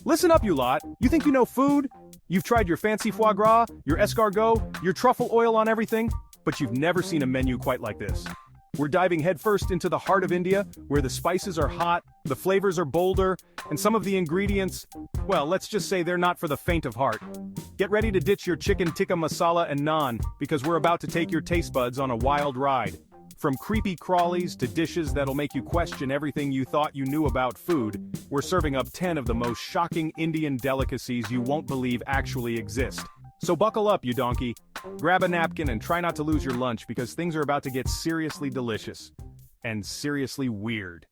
Listen up, you lot. You think you know food? You've tried your fancy foie gras, your escargot, your truffle oil on everything, but you've never seen a menu quite like this. We're diving headfirst into the heart of India, where the spices are hot, the flavors are bolder, and some of the ingredients, well, let's just say they're not for the faint of heart. Get ready to ditch your chicken tikka masala and naan, because we're about to take your taste buds on a wild ride. From creepy crawlies to dishes that'll make you question everything you thought you knew about food, we're serving up 10 of the most shocking Indian delicacies you won't believe actually exist. So buckle up, you donkey. Grab a napkin and try not to lose your lunch because things are about to get seriously delicious. And seriously weird.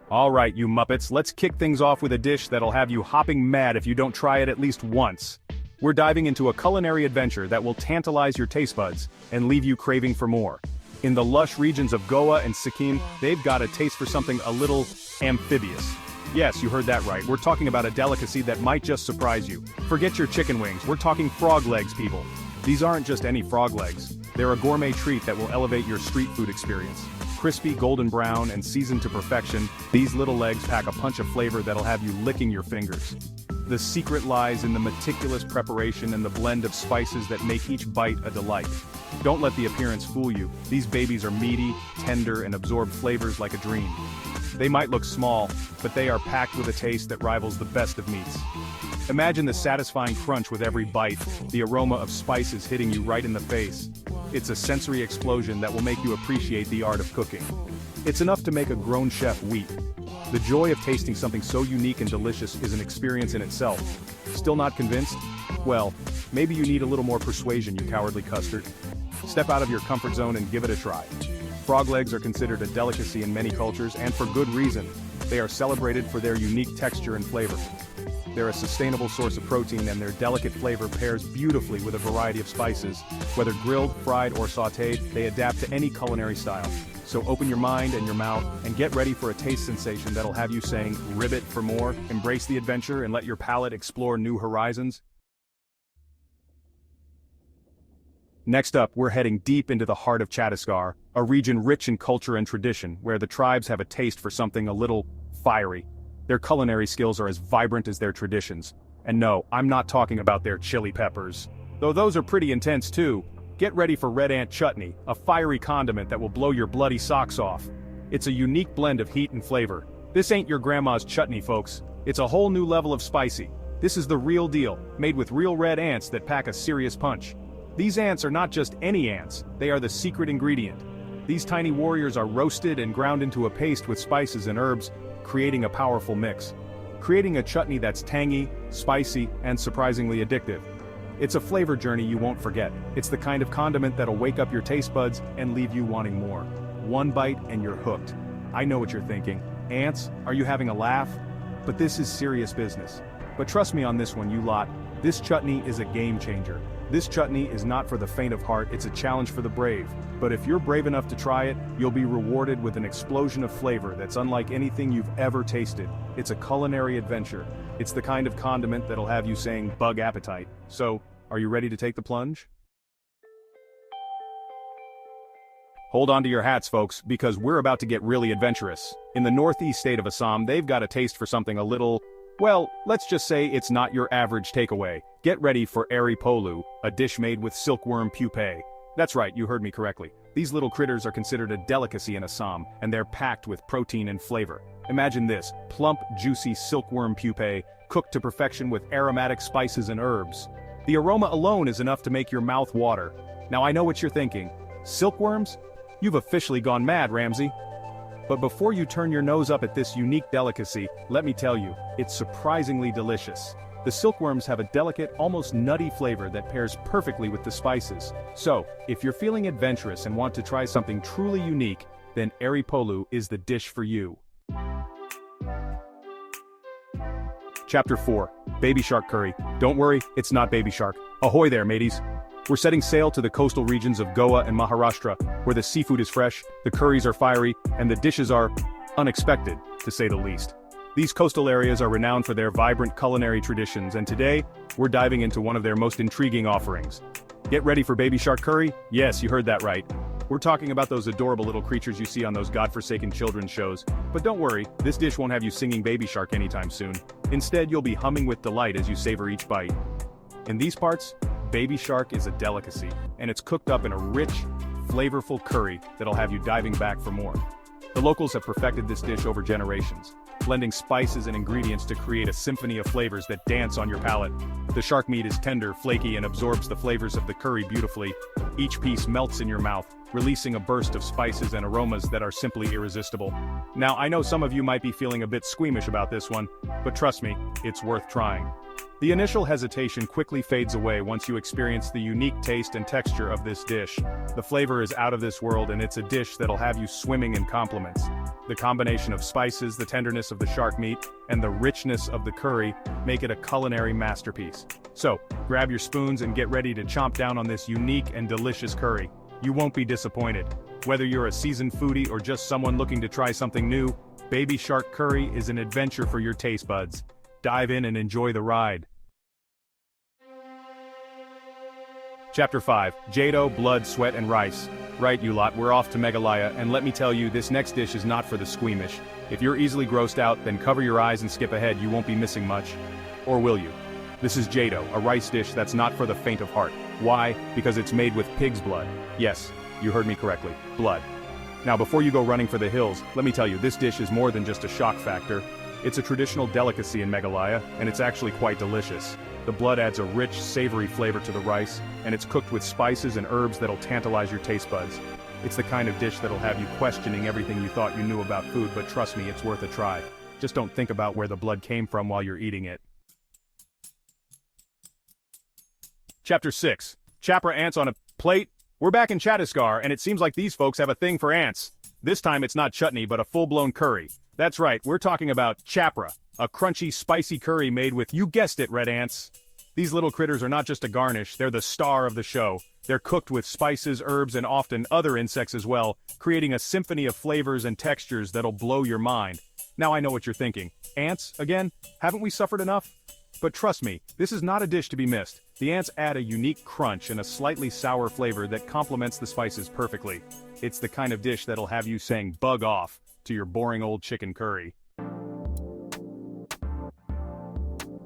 Alright, you Muppets, let's kick things off with a dish that'll have you hopping mad if you don't try it at least once. We're diving into a culinary adventure that will tantalize your taste buds and leave you craving for more. In the lush regions of Goa and Sikkim, they've got a taste for something a little amphibious. Yes, you heard that right. We're talking about a delicacy that might just surprise you. Forget your chicken wings, we're talking frog legs, people. These aren't just any frog legs. They're a gourmet treat that will elevate your street food experience. Crispy, golden brown, and seasoned to perfection, these little legs pack a punch of flavor that'll have you licking your fingers. The secret lies in the meticulous preparation and the blend of spices that make each bite a delight. Don't let the appearance fool you. These babies are meaty, tender, and absorb flavors like a dream. They might look small, but they are packed with a taste that rivals the best of meats. Imagine the satisfying crunch with every bite, the aroma of spices hitting you right in the face. It's a sensory explosion that will make you appreciate the art of cooking. It's enough to make a grown chef weep. The joy of tasting something so unique and delicious is an experience in itself. Still not convinced? Well, maybe you need a little more persuasion, you cowardly custard. Step out of your comfort zone and give it a try. Frog legs are considered a delicacy in many cultures, and for good reason. They are celebrated for their unique texture and flavor. They're a sustainable source of protein, and their delicate flavor pairs beautifully with a variety of spices. Whether grilled, fried, or sautéed, they adapt to any culinary style. So open your mind and your mouth, and get ready for a taste sensation that'll have you saying, "Ribbit for more." Embrace the adventure and let your palate explore new horizons. Next up, we're heading deep into the heart of Chhattisgarh, a region rich in culture and tradition, where the tribes have a taste for something a little fiery. Their culinary skills are as vibrant as their traditions. And no, I'm not talking about their chili peppers. Though those are pretty intense too. Get ready for red ant chutney, a fiery condiment that will blow your bloody socks off. It's a unique blend of heat and flavor. This ain't your grandma's chutney, folks. It's a whole new level of spicy. This is the real deal, made with real red ants that pack a serious punch. These ants are not just any ants, they are the secret ingredient. These tiny warriors are roasted and ground into a paste with spices and herbs, creating a powerful mix. Creating a chutney that's tangy, spicy, and surprisingly addictive. It's a flavor journey you won't forget. It's the kind of condiment that'll wake up your taste buds and leave you wanting more. One bite and you're hooked. I know what you're thinking. Ants, are you having a laugh? But this is serious business. But trust me on this one, you lot. This chutney is a game changer. This chutney is not for the faint of heart, it's a challenge for the brave. But if you're brave enough to try it, you'll be rewarded with an explosion of flavor that's unlike anything you've ever tasted. It's a culinary adventure. It's the kind of condiment that'll have you saying bug appetite. So, are you ready to take the plunge? Hold on to your hats, folks, because we're about to get really adventurous. In the northeast state of Assam, they've got a taste for something a little, well, let's just say it's not your average takeaway. Get ready for eri polu, a dish made with silkworm pupae. That's right, you heard me correctly. These little critters are considered a delicacy in Assam, and they're packed with protein and flavor. Imagine this, plump, juicy silkworm pupae, cooked to perfection with aromatic spices and herbs. The aroma alone is enough to make your mouth water. Now I know what you're thinking. Silkworms? You've officially gone mad, Ramsay. But before you turn your nose up at this unique delicacy, let me tell you, it's surprisingly delicious. The silkworms have a delicate, almost nutty flavor that pairs perfectly with the spices. So, if you're feeling adventurous and want to try something truly unique, then eri polu is the dish for you. Chapter 4. Baby Shark Curry. Don't worry, it's not baby shark. Ahoy there, mateys. We're setting sail to the coastal regions of Goa and Maharashtra, where the seafood is fresh, the curries are fiery, and the dishes are unexpected, to say the least. These coastal areas are renowned for their vibrant culinary traditions, and today, we're diving into one of their most intriguing offerings. Get ready for baby shark curry? Yes, you heard that right. We're talking about those adorable little creatures you see on those godforsaken children's shows. But don't worry, this dish won't have you singing Baby Shark anytime soon. Instead, you'll be humming with delight as you savor each bite. In these parts, Baby Shark is a delicacy, and it's cooked up in a rich, flavorful curry that'll have you diving back for more. The locals have perfected this dish over generations, blending spices and ingredients to create a symphony of flavors that dance on your palate. The shark meat is tender, flaky, and absorbs the flavors of the curry beautifully. Each piece melts in your mouth, releasing a burst of spices and aromas that are simply irresistible. Now, I know some of you might be feeling a bit squeamish about this one, but trust me, it's worth trying. The initial hesitation quickly fades away once you experience the unique taste and texture of this dish. The flavor is out of this world, and it's a dish that'll have you swimming in compliments. The combination of spices, the tenderness of the shark meat, and the richness of the curry make it a culinary masterpiece. So, grab your spoons and get ready to chomp down on this unique and delicious curry. You won't be disappointed. Whether you're a seasoned foodie or just someone looking to try something new, Baby Shark Curry is an adventure for your taste buds. Dive in and enjoy the ride. Chapter 5, Jado, Blood, Sweat, and Rice. Right, you lot, we're off to Meghalaya, and let me tell you, this next dish is not for the squeamish. If you're easily grossed out, then cover your eyes and skip ahead, you won't be missing much. Or will you? This is Jado, a rice dish that's not for the faint of heart. Why? Because it's made with pig's blood. Yes, you heard me correctly, blood. Now before you go running for the hills, let me tell you, this dish is more than just a shock factor. It's a traditional delicacy in Meghalaya, and it's actually quite delicious. The blood adds a rich, savory flavor to the rice, and it's cooked with spices and herbs that'll tantalize your taste buds. It's the kind of dish that'll have you questioning everything you thought you knew about food, but trust me, it's worth a try. Just don't think about where the blood came from while you're eating it. Chapter 6. Chapra ants on a plate. We're back in Chhattisgarh, and it seems like these folks have a thing for ants. This time it's not chutney, but a full-blown curry. That's right, we're talking about chapra, a crunchy, spicy curry made with, you guessed it, red ants. These little critters are not just a garnish, they're the star of the show. They're cooked with spices, herbs, and often other insects as well, creating a symphony of flavors and textures that'll blow your mind. Now I know what you're thinking. Ants, again? Haven't we suffered enough? But trust me, this is not a dish to be missed. The ants add a unique crunch and a slightly sour flavor that complements the spices perfectly. It's the kind of dish that'll have you saying bug off to your boring old chicken curry.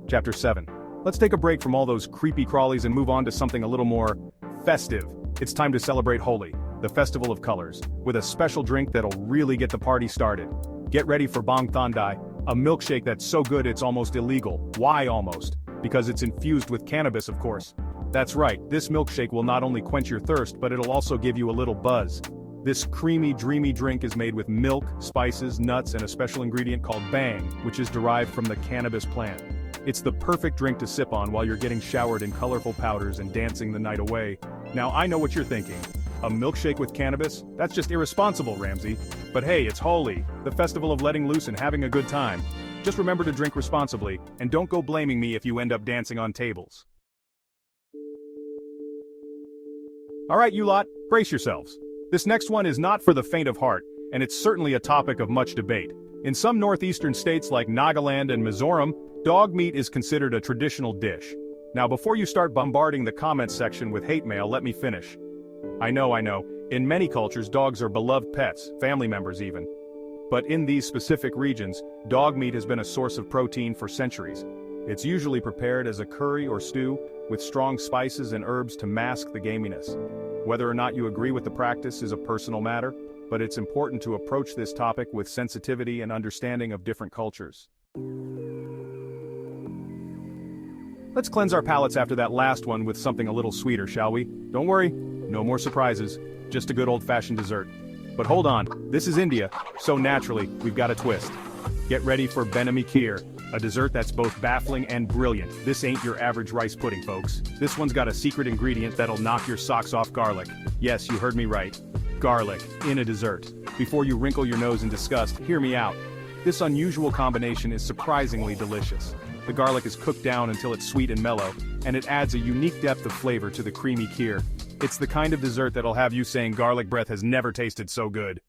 Chapter 7. Let's take a break from all those creepy crawlies and move on to something a little more festive. It's time to celebrate Holi, the festival of colors, with a special drink that'll really get the party started. Get ready for Bang Thandai, a milkshake that's so good it's almost illegal. Why almost? Because it's infused with cannabis, of course. That's right, this milkshake will not only quench your thirst, but it'll also give you a little buzz. This creamy, dreamy drink is made with milk, spices, nuts, and a special ingredient called bang, which is derived from the cannabis plant. It's the perfect drink to sip on while you're getting showered in colorful powders and dancing the night away. Now I know what you're thinking. A milkshake with cannabis? That's just irresponsible, Ramsey. But hey, it's Holi, the festival of letting loose and having a good time. Just remember to drink responsibly, and don't go blaming me if you end up dancing on tables. Alright you lot, brace yourselves. This next one is not for the faint of heart, and it's certainly a topic of much debate. In some northeastern states like Nagaland and Mizoram, dog meat is considered a traditional dish. Now before you start bombarding the comments section with hate mail, let me finish. I know. In many cultures, dogs are beloved pets, family members even. But in these specific regions, dog meat has been a source of protein for centuries. It's usually prepared as a curry or stew, with strong spices and herbs to mask the gaminess. Whether or not you agree with the practice is a personal matter, but it's important to approach this topic with sensitivity and understanding of different cultures. Let's cleanse our palates after that last one with something a little sweeter, shall we? Don't worry, no more surprises, just a good old-fashioned dessert. But hold on, this is India, so naturally, we've got a twist. Get ready for Benami Kheer, a dessert that's both baffling and brilliant. This ain't your average rice pudding, folks. This one's got a secret ingredient that'll knock your socks off: garlic. Yes, you heard me right. Garlic, in a dessert. Before you wrinkle your nose in disgust, hear me out. This unusual combination is surprisingly delicious. The garlic is cooked down until it's sweet and mellow, and it adds a unique depth of flavor to the creamy kheer. It's the kind of dessert that'll have you saying garlic breath has never tasted so good.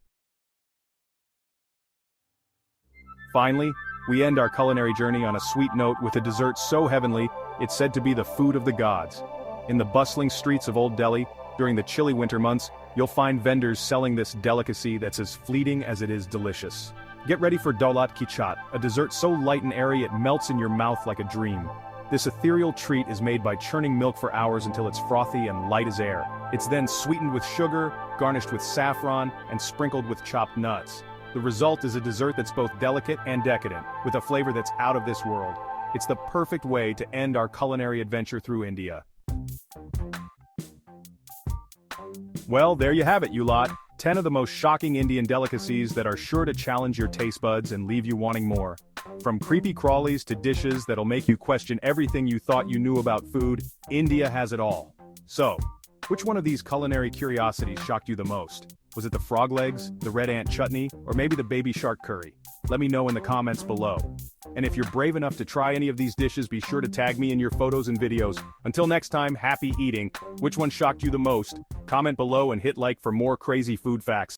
Finally, we end our culinary journey on a sweet note with a dessert so heavenly, it's said to be the food of the gods. In the bustling streets of Old Delhi, during the chilly winter months, you'll find vendors selling this delicacy that's as fleeting as it is delicious. Get ready for dolat ki chat, a dessert so light and airy it melts in your mouth like a dream. This ethereal treat is made by churning milk for hours until it's frothy and light as air. It's then sweetened with sugar, garnished with saffron, and sprinkled with chopped nuts. The result is a dessert that's both delicate and decadent, with a flavor that's out of this world. It's the perfect way to end our culinary adventure through India. Well, there you have it, you lot. 10 of the most shocking Indian delicacies that are sure to challenge your taste buds and leave you wanting more. From creepy crawlies to dishes that'll make you question everything you thought you knew about food, India has it all. So, which one of these culinary curiosities shocked you the most? Was it the frog legs, the red ant chutney, or maybe the baby shark curry? Let me know in the comments below. And if you're brave enough to try any of these dishes, be sure to tag me in your photos and videos. Until next time, happy eating. Which one shocked you the most? Comment below and hit like for more crazy food facts.